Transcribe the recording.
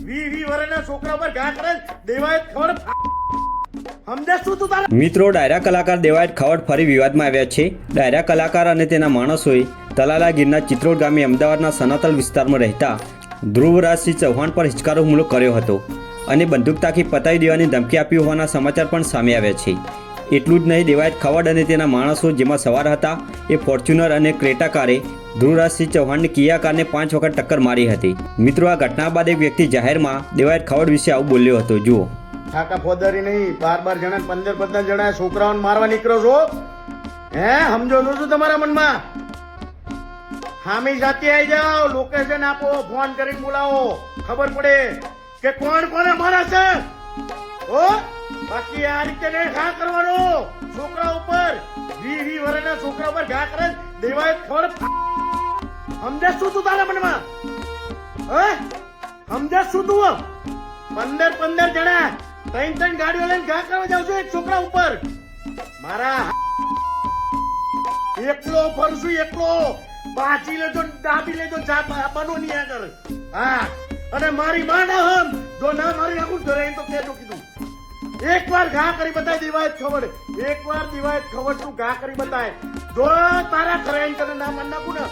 વી વરના છોકરા પર ઘા કરે દેવાય ખબર સમજે શું તું તારે? મિત્રો, ડાયરા કલાકાર દેવાયત ખવડ ફરી વિવાદમાં આવ્યા છે. ડાયરા કલાકાર અને તેના માણસોએ તલાલા ગીરના ચિત્રોડ ગામે અમદાવાદના સનાતલ વિસ્તારમાં રહેતા ધ્રુવરાજસિંહ ચૌહાણ પર હિચકારો હુમલો કર્યો હતો અને બંદૂક તાકી પતાવી દેવાની ધમકી આપી હોવાના સમાચાર પણ સામે આવ્યા છે. એટલું જ નહીં, દેવાયત ખવડ અને તેના માણસો જેમાં સવાર હતા એ ફોર્ચ્યુનર અને ક્રેટા કારે ધ્રુવરાજસિંહ ચૌહાણની કિયા કારને 5 વખત ટક્કર મારી હતી. મિત્રો, આ ઘટના બાદ એક વ્યક્તિ જાહેરમાં દેવાયત ખવડ વિશે આવું બોલ્યો હતો. જુઓ. કાકા ફોદારી નહીં, 12 જણા 15 જણા છોકરાઓને મારવા નીકળો છો? હે સમજો શું તમારા મનમાં? હામી જાતે આવી જાઓ, લોકેશન આપો, ફોન કરીને બોલાવો, ખબર પડે કે કોણ કોને મારે છે. ઓ બાકી આ રીતે નહીં ઘા કરવાનો છોકરા ઉપર. 20 વર્ષના છોકરા ઉપર ઘા કરે દેવાય ખબર સમજે શું તું તારા મનમાં? હે સમજે શું તું? 15 જણા 3 ગાડીઓ લઈને ઘા કરવા જાવ છો એક છોકરા ઉપર. મારા એકલો ફરશું, એકલો બાજી લેજો, દાબી લેજો, બનો નહીં આગળ. હા, અને મારી માં ના હમ જો ના મારી આખું ઘરે તો કેજો કીધું. એકવાર ઘા કરી બતાય દિવાયત ખબર, એકવાર દિવાયત ખબર તું ઘા કરી બતાય. જો તારા ઘરે તને ના મન નાખું ને